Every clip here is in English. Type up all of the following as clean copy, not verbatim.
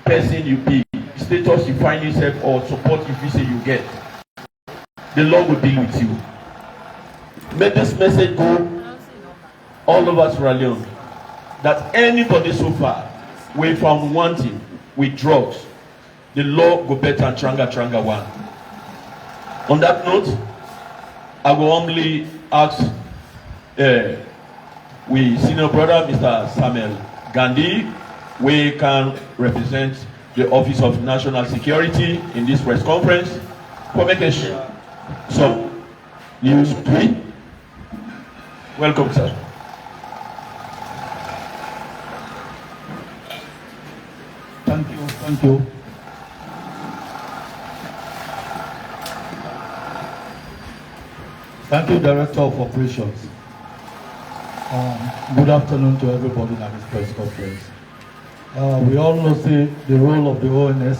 person you be, status you find yourself, or support you feel say you get, the Lord will deal with you. May this message go all over Sierra Leone, that anybody so far we found wanting with drugs, the Lord go better and tranga one. On that note, I will humbly ask we senior brother Mr. Samuel Gandhi, we can represent the Office of National Security in this press conference for making some news tweet. Welcome, sir. Thank you. Thank you, Director of Operations. Good afternoon to everybody at this press conference. We all know the role of the ONS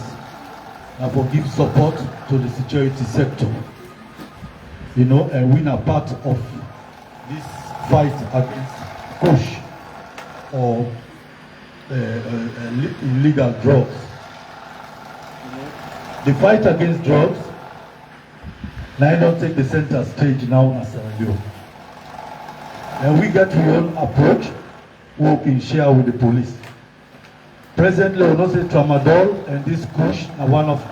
for give support to the security sector, and we are part of this fight against Kush or illegal drugs. The fight against drugs now don't take the center stage now in Sierra Leone. And we got our own approach we can share with the police. Presently, we know say tramadol and this Kush are one of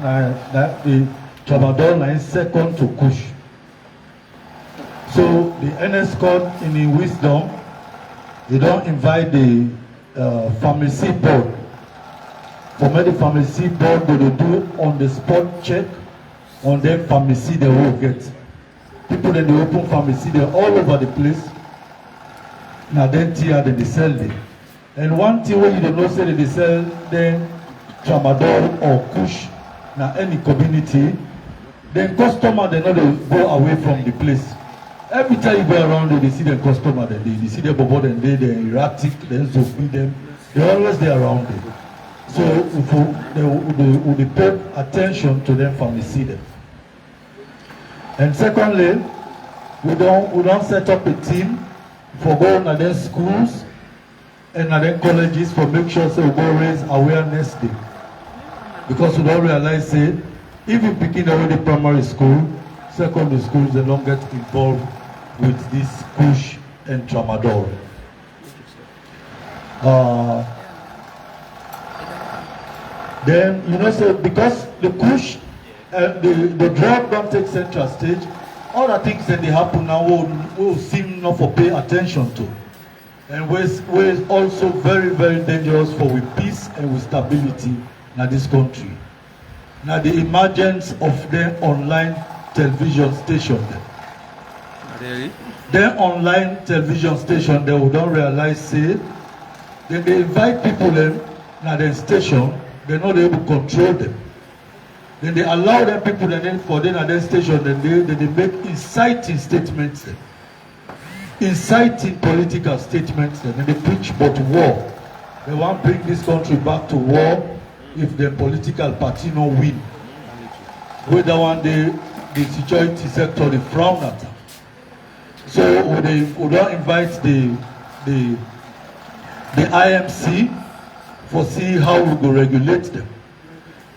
the tramadol is second to Kush. So the NS Code in the wisdom, they don't invite the pharmacy board. For me, the pharmacy board they do on the spot check on their pharmacy they will get. People in the open pharmacy, they're all over the place. Now then tier they sell them. And one thing where you don't know say they sell them tramadol or Kush now any community, then customer they know they go away from the place. Every time you go around they see the customer, they see the bobo, then they're erratic, then so feed them. They're always there around them. So they pay attention to them from the them. And secondly, we don't set up a team for going to their schools and at their colleges for make sure so we go raise awareness day. Because we don't realize say if you begin already primary school, secondary schools they don't get involved with this Kush and tramadol. Then so because the Kush the drug don't take central stage, all the things that they happen now will seem not for pay attention to, and we're also very, very dangerous for with peace and with stability in this country. Now the emergence of the online television station, their online television station, they would don't realize say then they invite people in their station, they're not able to control them. Then they allow them people then for them at their station, then they make inciting statements, inciting political statements, and then they preach about war. They want to bring this country back to war if the political party no win. Whether one day the security sector they frown at them. So we don't invite the IMC for see how we go regulate them.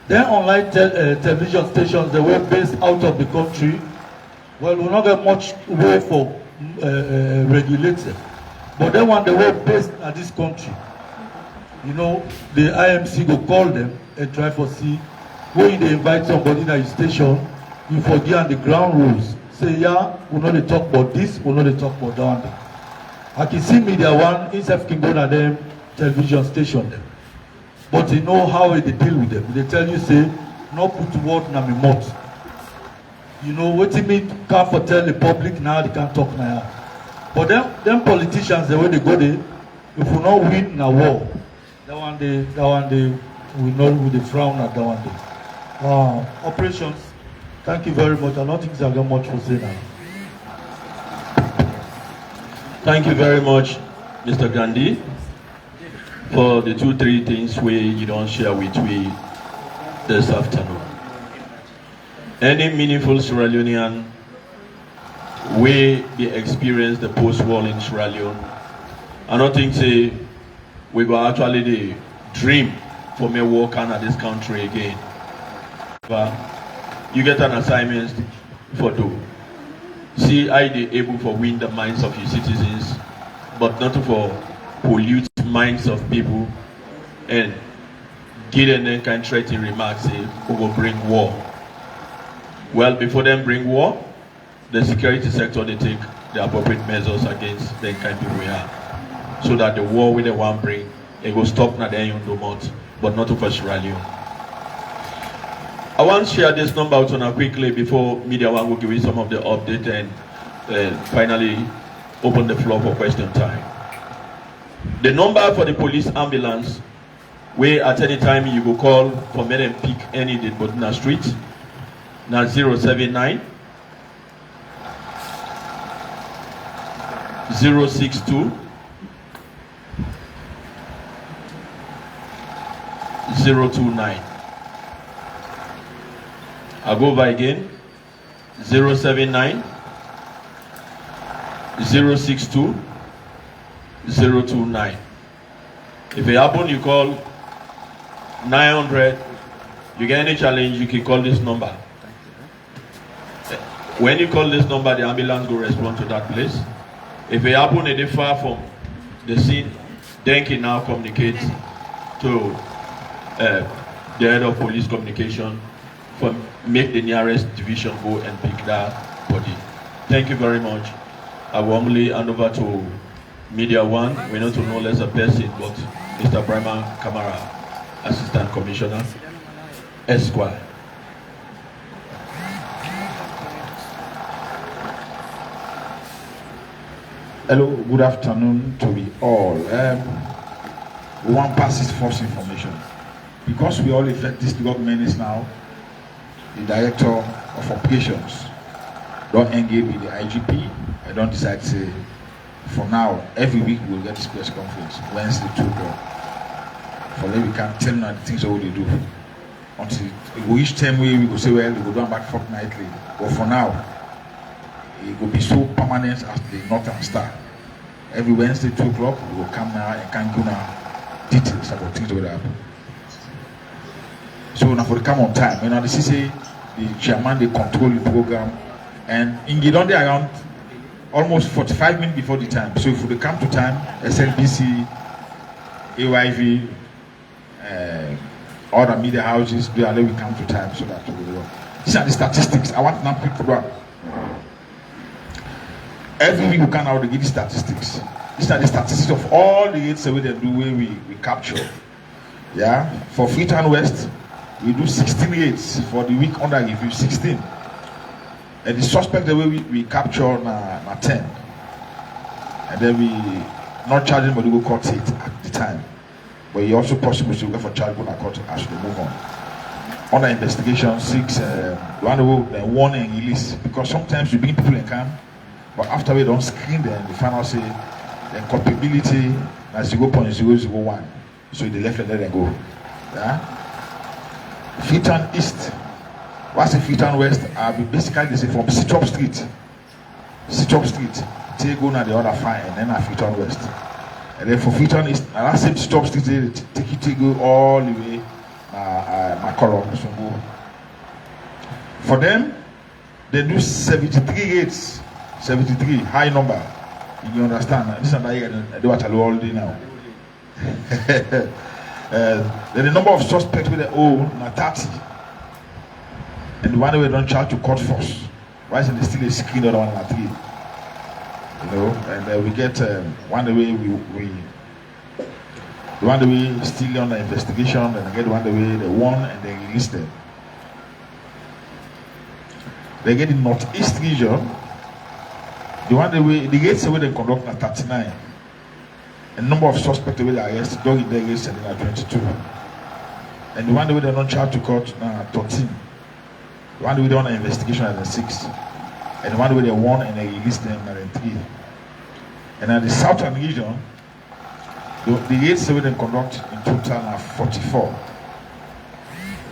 Then online television stations, they were based out of the country. Well, we not get much way for regulate them. But then when they were based at this country, the IMC go call them and try for see when they invite somebody to your station, you forget the ground rules. Say, yeah, we know they talk about this, we know they talk about that one. I can see media one, instead can go to them television station them. But you know how they deal with them. They tell you, say, no put word in my mouth. What you mean can't for tell the public now, they can't talk now. But them politicians, the way they go there, if we not win in a war, that one day, we know with the frown at that one day. Operations, thank you very much. I don't think I got much to say now. Thank you very much, Mr. Gandhi, for the 2-3 things you don't share with me this afternoon. Any meaningful Sierra Leonean way they experience the post-war in Sierra Leone, I don't think say we go actually the dream for me working at this country again. But you get an assignment for do. See, I be able for win the minds of your citizens, but not for pollute minds of people and give them kind of threatening remarks say we will bring war. Well, before them bring war, the security sector they take the appropriate measures against the kind of people we have, so that the war with the one bring it will stop na then you do not, but not over Sierra Leone. I want to share this number out on a quickly before media one will give you some of the update and finally open the floor for question time. The number for the police ambulance, where at any time you go call for me and pick any date but in the street, now 079 062 029. I'll go over again. 079 062 029. If it happen, you call 900. You get any challenge, you can call this number. When you call this number, the ambulance will respond to that place. If it happen, it is far from the scene, then can now communicate to the head of police communication for make the nearest division go and pick that body. Thank you very much. I will humbly hand over to Media One. We know to know less a person, but Mr. Brahma Kamara, Assistant Commissioner, Esquire. Hello, good afternoon to we all. We want pass this false information. Because we all effect this government is now the director of operations. Don't engage with the IGP. I don't decide to say, for now, every week we'll get this press conference, Wednesday, 2 o'clock. For then we can tell them the things that we do. Until we reach time we will say, well, we go down back fortnightly. But for now, it will be so permanent as the Northern Star. Every Wednesday, 2 o'clock, we will come now and can go now details about things that will happen. So now for the come on time, you know, the CC, the chairman, they control the program, and in Gidonde around almost 45 minutes before the time. So if we come to time, SLBC, AYV, other media houses, they allow we come to time so that we will. These are the statistics. I want now people to do. Every week we can now give the statistics. These are the statistics of all the rates that we do where we capture. Yeah, for Freetown West, we do 16 rates for the week under review, 16. And the suspect the way we capture na 10. And then we not charging but we go court 8 at the time. But it also possible to go for charge go to court as we move on. Under investigation 6, one and release. Because sometimes we bring people in camp, but after we don't screen them, the final say the culpability is 0.001. So the left and let them go. Yeah? Freetown East. What's the Freetown West? Basically they say from Sitop Street. Sitop Street. Take go now the other fine and then at Freetown West. And then for Freetown East, and that same Sitop Street they take it go all the way Makoro. For them, they do 73 rates. 73, high number. You understand? This is they were all day now. Then the number of suspects with the own are 30. And the one we don't charge to court force. Why is it still a screen on 3? You know, and we get one way the one way still on the investigation, and get one way they won and they release them. They get the northeast region. The one way the gates where they conduct at 39. And number of suspects will arrested during the race and at 22. And the one way they don't charge to court now 13. The one way they want an investigation at 6. And the one way they won and they released them at 3. And at the southern region, the rates they will conduct in total are 44.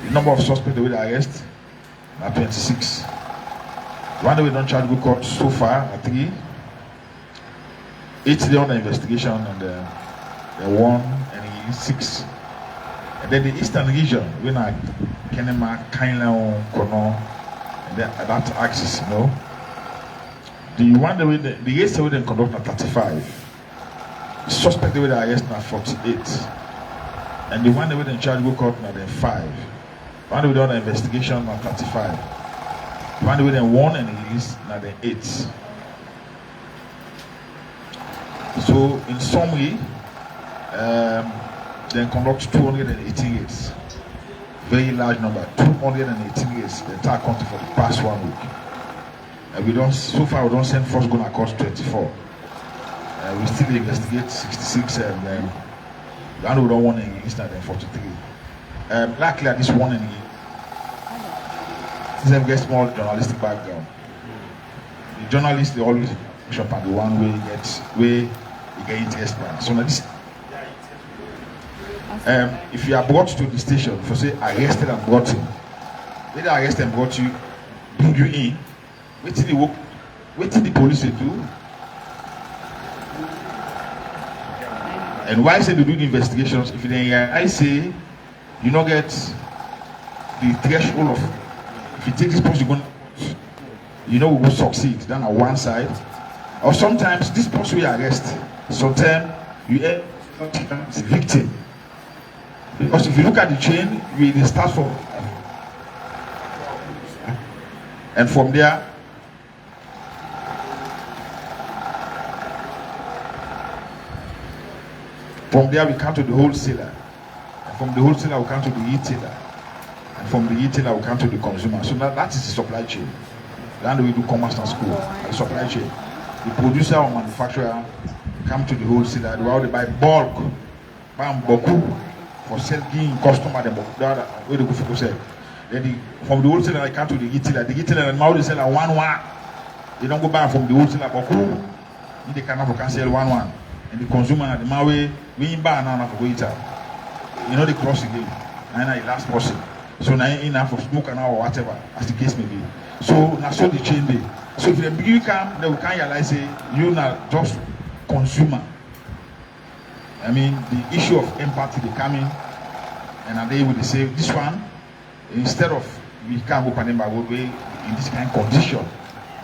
The number of suspects they will arrest are 26. The one way they don't charge to court so far are 3. 8 day on the investigation and they won and he 6. And then the eastern region, we na Kenema, Kainlao, Kono, and that axis, The one that the yes we then conduct na 35. The suspect that we arrest na 48. And the one that we then charge go court na then 5. The one that we done investigation na 35. The one that we then warn and release na then 8. So in summary, then conduct 218 raids. Very large number, 218 raids, the entire country for the past 1 week. And so far we don't send force going across 24. We still investigate 66 and we don't want any release now than 43. Luckily at this one since I get small journalistic background. The journalists they always push up at the one way you get interest by. So now this if you are brought to the station, for say arrested and brought in, they arrest and brought you, bring you in, wait till the police do. And why say they do the investigations? If I say you not get the threshold of if you take this person, we will succeed. Then on one side, or sometimes this person we arrest, sometimes you end up the victim. Because if you look at the chain, we start from, and from there, we come to the wholesaler, and from the wholesaler we come to the retailer, and from the retailer we come to the consumer. So that is the supply chain. Then we do commerce and school, the supply chain. The producer or manufacturer come to the wholesaler, they buy bulk, buy boku. For selling customer the way the go sell. Then from the wholesaler I come to the retailer. The retailer and now they sell a 1-1. They don't go buy from the wholesaler, but they can sell 1-1. And the consumer the Maui we buy now for go eat out. They cross again. And the last person. So now enough for smoke now or whatever, as the case may be. So now so the chain day. So if the beginning come, they will can realize say you not just consumer. I mean, the issue of empathy, they come in and are they able to say this one, instead of we can't go Panama way in this kind of condition,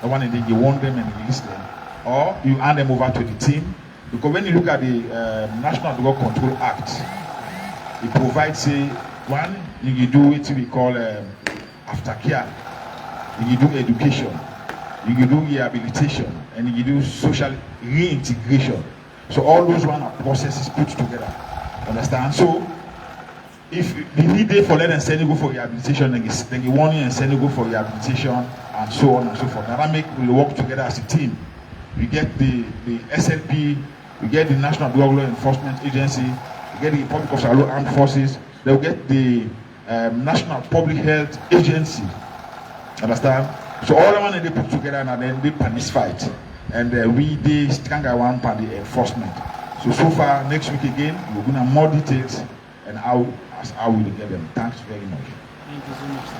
the one and then you want them and release them, or you hand them over to the team. Because when you look at the National Drug Control Act, it provides, say, one, you do what we call aftercare, you do education, you do rehabilitation, and you do social reintegration. So all those one are processes put together. Understand? So if the need day for let them send you go for rehabilitation, then you want you and send you go for rehabilitation and so on and so forth. Now that make we work together as a team. We get the SLP, we get the National Drug Law Enforcement Agency, we get the Republic of Salo Armed Forces, they'll get the National Public Health Agency. Understand? So all the one they put together and then they punish fight. And we they stand one part the enforcement. So far next week again we're gonna have more details and how we will get them. Thanks very much. Thank you so much, sir.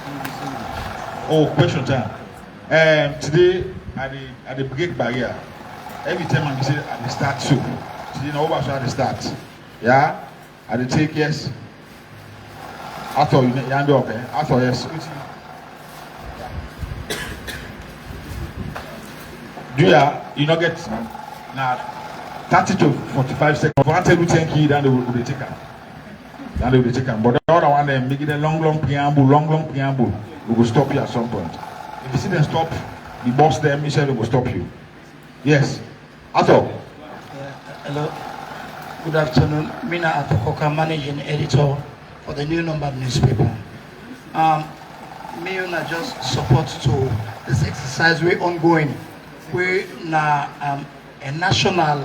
Thank you so much. Oh, question time. Today at the brake barrier, every time I say at the start so. Today now over at the start. Yeah? At the take yes. I thought you hand up, I thought yes. Do you not get now 30 to 45 seconds? If I tell you 10 key, then they will take them. But the other one, they make it a long preamble, we will stop you at some point. If you see them stop, the boss them, he said they will stop you. Yes. Ato. Hello. Good afternoon. Mina Atokoka, managing editor for the New Number newspaper. Me and I just support to this exercise we're ongoing. We now a national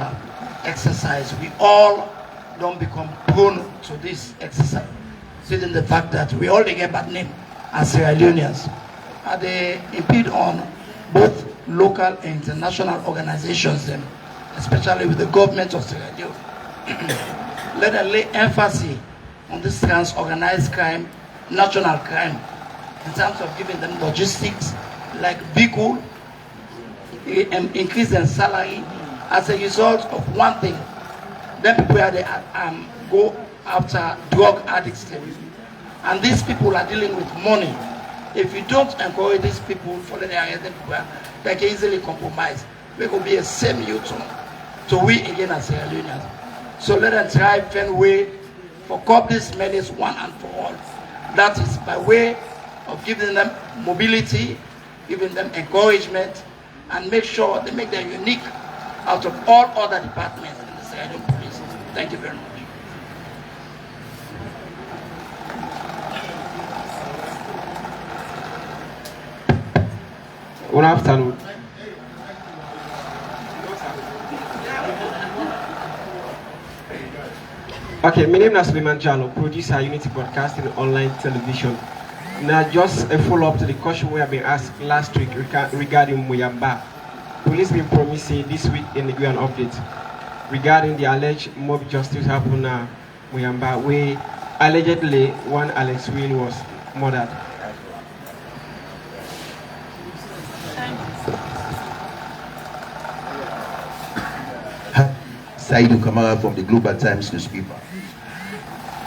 exercise. We all don't become prone to this exercise, considering the fact that we all get bad name as Sierra Leoneans. They impede on both local and international organizations, especially with the government of Sierra Leone. Let us lay emphasis on this trans-organized crime, national crime, in terms of giving them logistics like vehicle, increase their salary as a result of one thing. Then people are they go after drug addicts. And these people are dealing with money. If you don't encourage these people, follow their identity, they can easily compromise. We could be a same youth to we again as Sierra Leoneans. So let them try find way for cop this menace one and for all. That is by way of giving them mobility, giving them encouragement, and make sure they make them unique out of all other departments in the Sierra Leone Police. Thank you very much. Good afternoon. Okay, my name is Suleiman Jallo, producer Unity Broadcasting Online Television. Now, just a follow-up to the question we have been asked last week regarding Muyamba. Police been promising this week in the Grand update regarding the alleged mob justice happened in Muyamba, where allegedly one Alex Will was murdered. Saidu Kamara from the Global Times newspaper.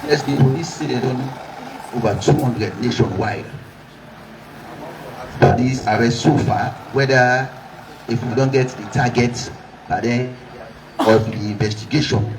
Yes, the police say they don't over 200 nationwide. But these arrests so far, whether if we don't get the target, but then or the investigation,